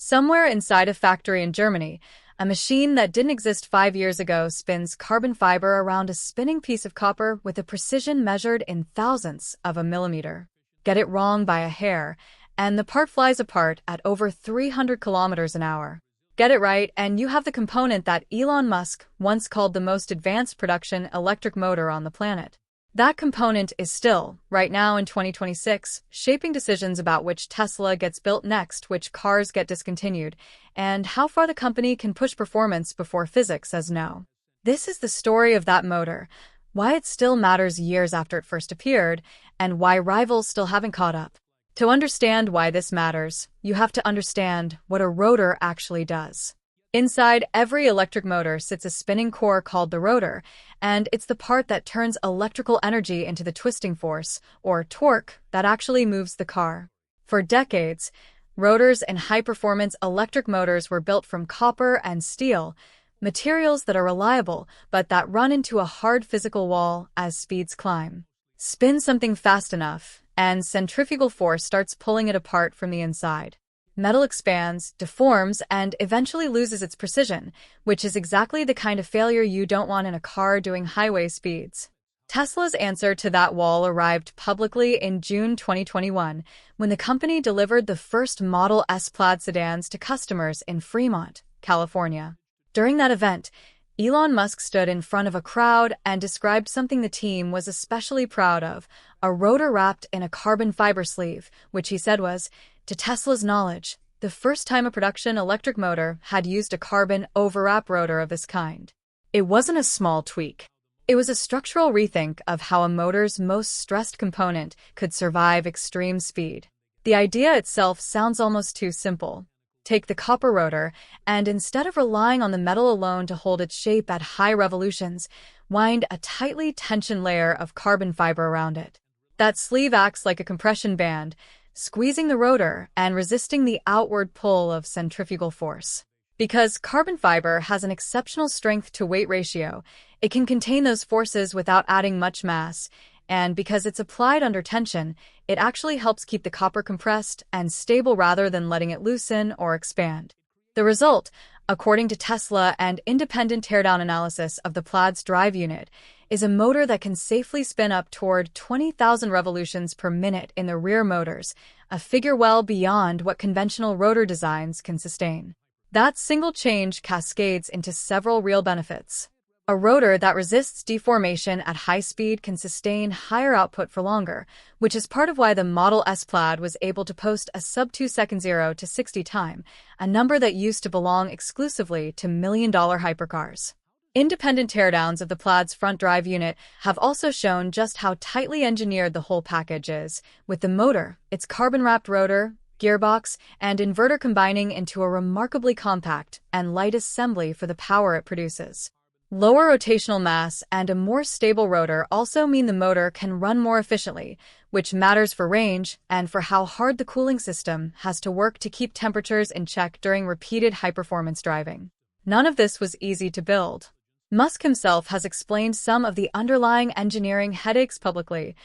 Somewhere inside a factory in Germany, a machine that didn't exist 5 years ago spins carbon fiber around a spinning piece of copper with a precision measured in thousandths of a millimeter. Get it wrong by a hair, and the part flies apart at over 300 kilometers an hour. Get it right, and you have the component that Elon Musk once called the most advanced production electric motor on the planet. That component is still, right now in 2026, shaping decisions about which Tesla gets built next, which cars get discontinued, and how far the company can push performance before physics says no. This is the story of that motor, why it still matters years after it first appeared, and why rivals still haven't caught up. To understand why this matters, you have to understand what a rotor actually does. Inside every electric motor sits a spinning core called the rotor, and it's the part that turns electrical energy into the twisting force, or torque, that actually moves the car. For decades, rotors in high-performance electric motors were built from copper and steel, materials that are reliable but that run into a hard physical wall as speeds climb. Spin something fast enough, and centrifugal force starts pulling it apart from the inside. Metal expands, deforms, and eventually loses its precision, which is exactly the kind of failure you don't want in a car doing highway speeds. Tesla's answer to that wall arrived publicly in June 2021, when the company delivered the first Model S Plaid sedans to customers in Fremont, California. During that event, Elon Musk stood in front of a crowd and described something the team was especially proud of, a rotor wrapped in a carbon fiber sleeve, which he said was, to Tesla's knowledge, the first time a production electric motor had used a carbon overwrap rotor of this kind. It wasn't a small tweak. It was a structural rethink of how a motor's most stressed component could survive extreme speed. The idea itself sounds almost too simple. Take the copper rotor, and instead of relying on the metal alone to hold its shape at high revolutions, wind a tightly tensioned layer of carbon fiber around it. That sleeve acts like a compression band, squeezing the rotor and resisting the outward pull of centrifugal force. Because carbon fiber has an exceptional strength-to-weight ratio, it can contain those forces without adding much mass, and because it's applied under tension, it actually helps keep the copper compressed and stable rather than letting it loosen or expand. The result, according to Tesla and independent teardown analysis of the Plaid's drive unit, is a motor that can safely spin up toward 20,000 revolutions per minute in the rear motors, a figure well beyond what conventional rotor designs can sustain. That single change cascades into several real benefits. A rotor that resists deformation at high speed can sustain higher output for longer, which is part of why the Model S Plaid was able to post a sub-2-second 0 to 60 time, a number that used to belong exclusively to million-dollar hypercars. Independent teardowns of the Plaid's front drive unit have also shown just how tightly engineered the whole package is, with the motor, its carbon-wrapped rotor, gearbox, and inverter combining into a remarkably compact and light assembly for the power it produces. Lower rotational mass and a more stable rotor also mean the motor can run more efficiently, which matters for range and for how hard the cooling system has to work to keep temperatures in check during repeated high-performance driving. None of this was easy to build. Musk himself has explained some of the underlying engineering headaches publicly.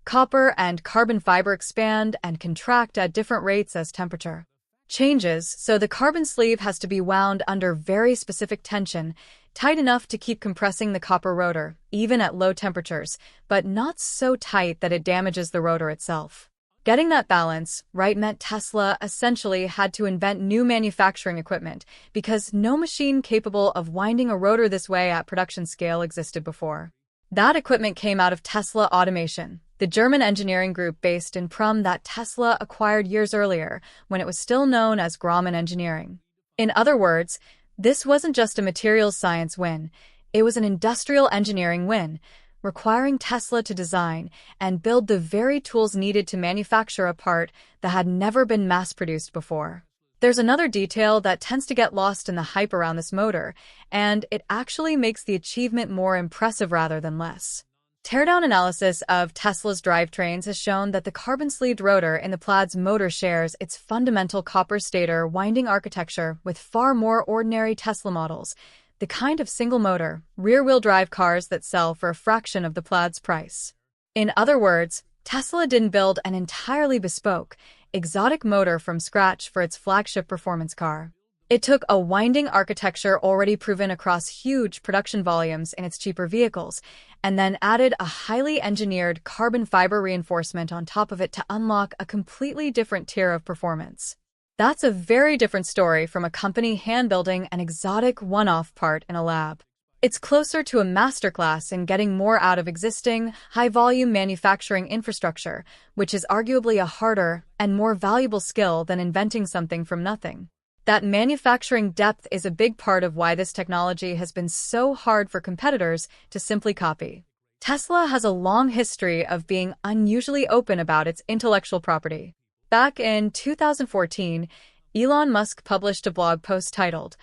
Copper and carbon fiber expand and contract at different rates as temperature changes, so the carbon sleeve has to be wound under very specific tension, tight enough to keep compressing the copper rotor, even at low temperatures, but not so tight that it damages the rotor itself. Getting that balance right meant Tesla essentially had to invent new manufacturing equipment, because no machine capable of winding a rotor this way at production scale existed before. That equipment came out of Tesla Automation, the German engineering group based in Prüm that Tesla acquired years earlier, when it was still known as Grauman Engineering. In other words, this wasn't just a materials science win, it was an industrial engineering win, requiring Tesla to design and build the very tools needed to manufacture a part that had never been mass-produced before. There's another detail that tends to get lost in the hype around this motor, and it actually makes the achievement more impressive rather than less. Teardown analysis of Tesla's drivetrains has shown that the carbon-sleeved rotor in the Plaid's motor shares its fundamental copper stator winding architecture with far more ordinary Tesla models, the kind of single-motor, rear-wheel drive cars that sell for a fraction of the Plaid's price. In other words, Tesla didn't build an entirely bespoke, exotic motor from scratch for its flagship performance car. It took a winding architecture already proven across huge production volumes in its cheaper vehicles, and then added a highly engineered carbon fiber reinforcement on top of it to unlock a completely different tier of performance. That's a very different story from a company hand-building an exotic one-off part in a lab. It's closer to a masterclass in getting more out of existing, high-volume manufacturing infrastructure, which is arguably a harder and more valuable skill than inventing something from nothing. That manufacturing depth is a big part of why this technology has been so hard for competitors to simply copy. Tesla has a long history of being unusually open about its intellectual property. Back in 2014, Elon Musk published a blog post titled,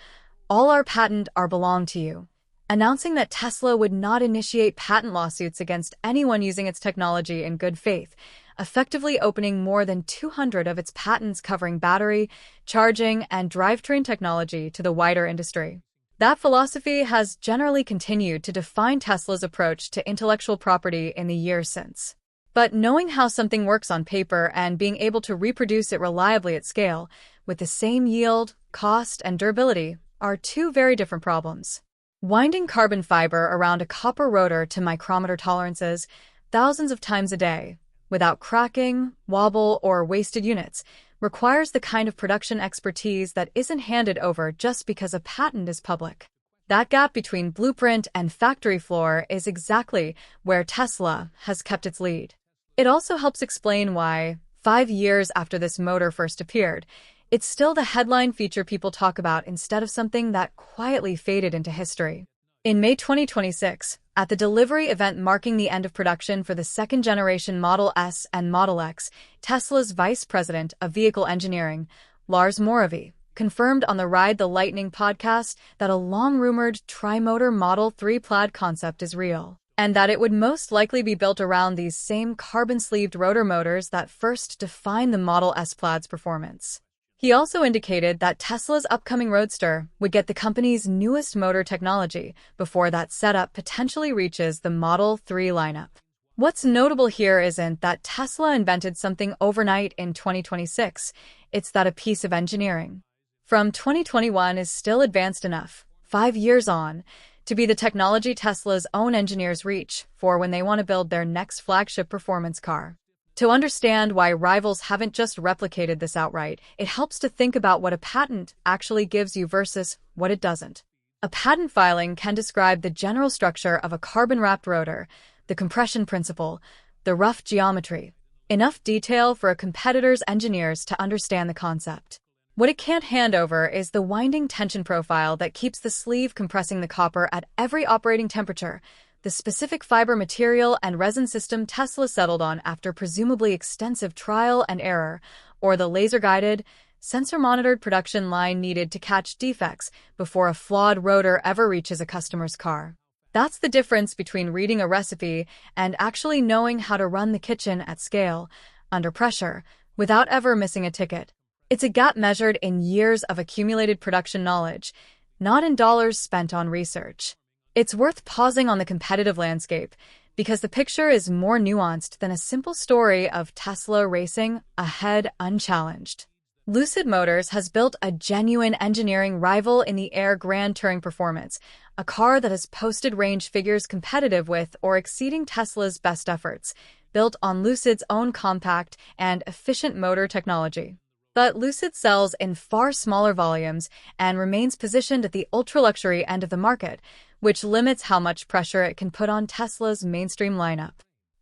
"All our patent are belong to you," announcing that Tesla would not initiate patent lawsuits against anyone using its technology in good faith, effectively opening more than 200 of its patents covering battery, charging, and drivetrain technology to the wider industry. That philosophy has generally continued to define Tesla's approach to intellectual property in the years since. But knowing how something works on paper and being able to reproduce it reliably at scale, with the same yield, cost, and durability, are two very different problems. Winding carbon fiber around a copper rotor to micrometer tolerances thousands of times a day, without cracking, wobble, or wasted units, requires the kind of production expertise that isn't handed over just because a patent is public. That gap between blueprint and factory floor is exactly where Tesla has kept its lead. It also helps explain why, 5 years after this motor first appeared, it's still the headline feature people talk about instead of something that quietly faded into history. In May 2026, at the delivery event marking the end of production for the second-generation Model S and Model X, Tesla's Vice President of Vehicle Engineering, Lars Moravy, confirmed on the Ride the Lightning podcast that a long-rumored tri-motor Model 3 Plaid concept is real, and that it would most likely be built around these same carbon-sleeved rotor motors that first defined the Model S Plaid's performance. He also indicated that Tesla's upcoming Roadster would get the company's newest motor technology before that setup potentially reaches the Model 3 lineup. What's notable here isn't that Tesla invented something overnight in 2026, it's that a piece of engineering from 2021 is still advanced enough, 5 years on, to be the technology Tesla's own engineers reach for when they want to build their next flagship performance car. To understand why rivals haven't just replicated this outright, it helps to think about what a patent actually gives you versus what it doesn't. A patent filing can describe the general structure of a carbon-wrapped rotor, the compression principle, the rough geometry, enough detail for a competitor's engineers to understand the concept. What it can't hand over is the winding tension profile that keeps the sleeve compressing the copper at every operating temperature, the specific fiber material and resin system Tesla settled on after presumably extensive trial and error, or the laser-guided, sensor-monitored production line needed to catch defects before a flawed rotor ever reaches a customer's car. That's the difference between reading a recipe and actually knowing how to run the kitchen at scale, under pressure, without ever missing a ticket. It's a gap measured in years of accumulated production knowledge, not in dollars spent on research. It's worth pausing on the competitive landscape because the picture is more nuanced than a simple story of Tesla racing ahead unchallenged. Lucid Motors has built a genuine engineering rival in the Air Grand Touring Performance, a car that has posted range figures competitive with or exceeding Tesla's best efforts, built on Lucid's own compact and efficient motor technology. But Lucid sells in far smaller volumes and remains positioned at the ultra-luxury end of the market, which limits how much pressure it can put on Tesla's mainstream lineup.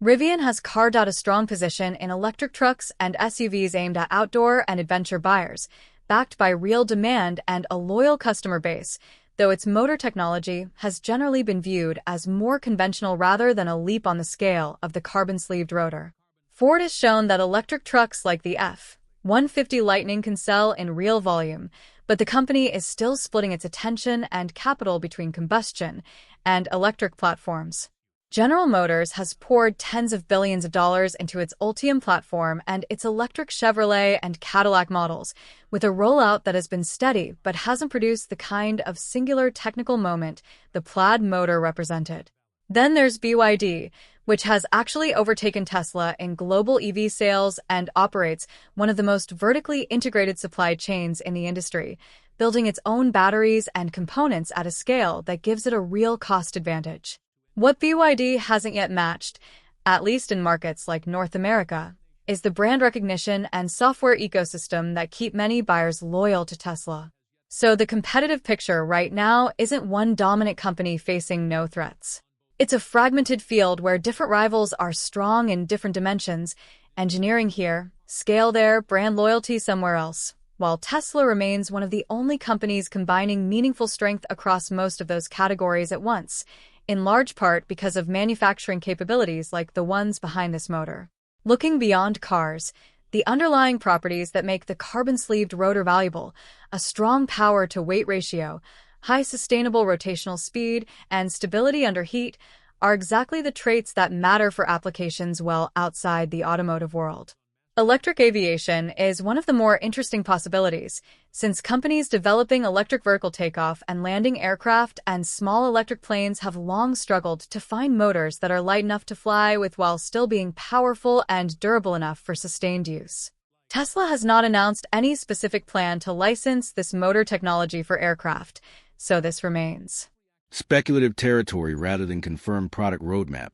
Rivian has carved out a strong position in electric trucks and SUVs aimed at outdoor and adventure buyers, backed by real demand and a loyal customer base, though its motor technology has generally been viewed as more conventional rather than a leap on the scale of the carbon-sleeved rotor. Ford has shown that electric trucks like the F-150 Lightning can sell in real volume, but the company is still splitting its attention and capital between combustion and electric platforms. General Motors has poured tens of billions of dollars into its Ultium platform and its electric Chevrolet and Cadillac models, with a rollout that has been steady but hasn't produced the kind of singular technical moment the Plaid motor represented. Then there's BYD, which has actually overtaken Tesla in global EV sales and operates one of the most vertically integrated supply chains in the industry, building its own batteries and components at a scale that gives it a real cost advantage. What BYD hasn't yet matched, at least in markets like North America, is the brand recognition and software ecosystem that keep many buyers loyal to Tesla. So the competitive picture right now isn't one dominant company facing no threats. It's a fragmented field where different rivals are strong in different dimensions, engineering here, scale there, brand loyalty somewhere else, while Tesla remains one of the only companies combining meaningful strength across most of those categories at once, in large part because of manufacturing capabilities like the ones behind this motor. Looking beyond cars, the underlying properties that make the carbon-sleeved rotor valuable, a strong power-to-weight ratio, high sustainable rotational speed, and stability under heat, are exactly the traits that matter for applications well outside the automotive world. Electric aviation is one of the more interesting possibilities, since companies developing electric vertical takeoff and landing aircraft and small electric planes have long struggled to find motors that are light enough to fly with while still being powerful and durable enough for sustained use. Tesla has not announced any specific plan to license this motor technology for aircraft, so this remains speculative territory rather than confirmed product roadmap,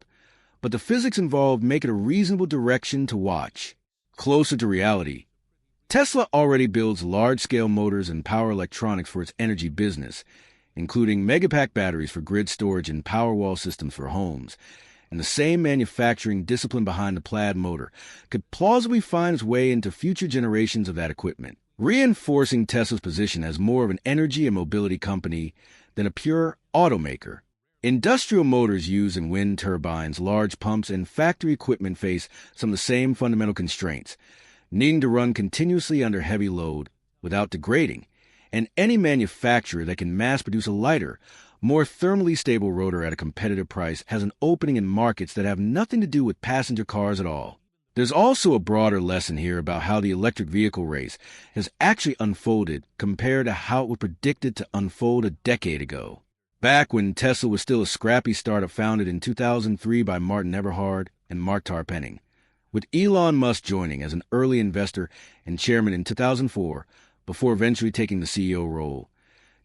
but the physics involved make it a reasonable direction to watch. Closer to reality, Tesla already builds large-scale motors and power electronics for its energy business, including megapack batteries for grid storage and Powerwall systems for homes. And the same manufacturing discipline behind the Plaid motor could plausibly find its way into future generations of that equipment, reinforcing Tesla's position as more of an energy and mobility company than a pure automaker. Industrial motors used in wind turbines, large pumps, and factory equipment face some of the same fundamental constraints, needing to run continuously under heavy load without degrading, and any manufacturer that can mass-produce a lighter, more thermally stable rotor at a competitive price has an opening in markets that have nothing to do with passenger cars at all. There's also a broader lesson here about how the electric vehicle race has actually unfolded compared to how it was predicted to unfold a decade ago. Back when Tesla was still a scrappy startup founded in 2003 by Martin Eberhard and Mark Tarpenning, with Elon Musk joining as an early investor and chairman in 2004, before eventually taking the CEO role.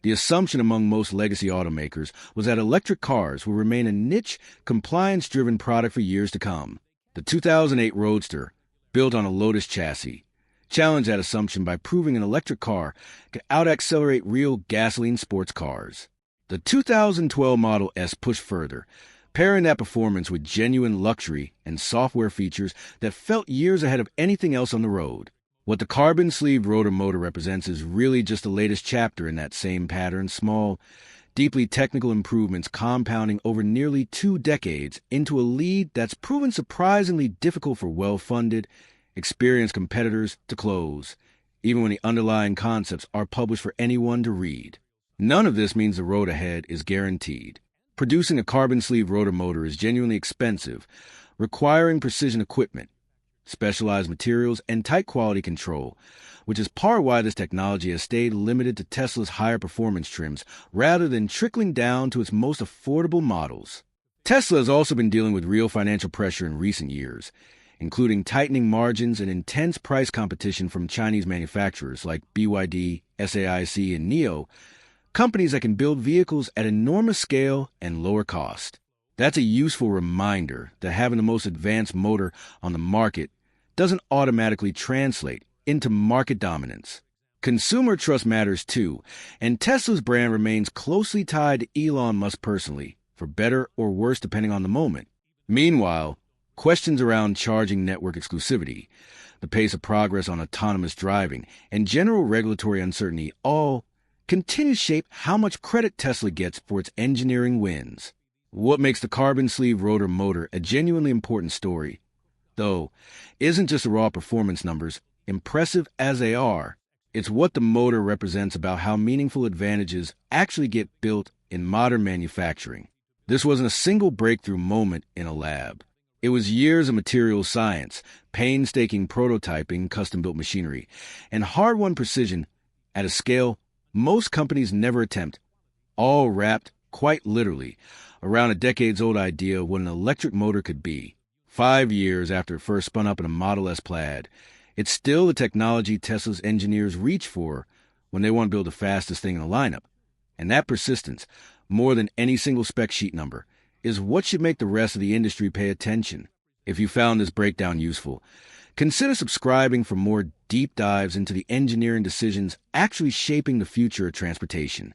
The assumption among most legacy automakers was that electric cars will remain a niche, compliance-driven product for years to come. The 2008 Roadster, built on a Lotus chassis, challenged that assumption by proving an electric car could out-accelerate real gasoline sports cars. The 2012 Model S pushed further, pairing that performance with genuine luxury and software features that felt years ahead of anything else on the road. What the carbon-sleeved rotor motor represents is really just the latest chapter in that same pattern, small, deeply technical improvements compounding over nearly 2 decades into a lead that's proven surprisingly difficult for well-funded, experienced competitors to close, even when the underlying concepts are published for anyone to read. None of this means the road ahead is guaranteed. Producing a carbon-sleeved rotor motor is genuinely expensive, requiring precision equipment, specialized materials, and tight quality control, which is part why this technology has stayed limited to Tesla's higher performance trims rather than trickling down to its most affordable models. Tesla has also been dealing with real financial pressure in recent years, including tightening margins and intense price competition from Chinese manufacturers like BYD, SAIC, and NIO, companies that can build vehicles at enormous scale and lower cost. That's a useful reminder that having the most advanced motor on the market doesn't automatically translate into market dominance. Consumer trust matters too, and Tesla's brand remains closely tied to Elon Musk personally, for better or worse depending on the moment. Meanwhile, questions around charging network exclusivity, the pace of progress on autonomous driving, and general regulatory uncertainty all continue to shape how much credit Tesla gets for its engineering wins. What makes the carbon-sleeve rotor motor a genuinely important story, though, isn't just the raw performance numbers, impressive as they are. It's what the motor represents about how meaningful advantages actually get built in modern manufacturing. This wasn't a single breakthrough moment in a lab. It was years of materials science, painstaking prototyping, custom-built machinery, and hard-won precision at a scale most companies never attempt, all wrapped quite literally, around a decades-old idea of what an electric motor could be. 5 years after it first spun up in a Model S Plaid, it's still the technology Tesla's engineers reach for when they want to build the fastest thing in the lineup. And that persistence, more than any single spec sheet number, is what should make the rest of the industry pay attention. If you found this breakdown useful, consider subscribing for more deep dives into the engineering decisions actually shaping the future of transportation.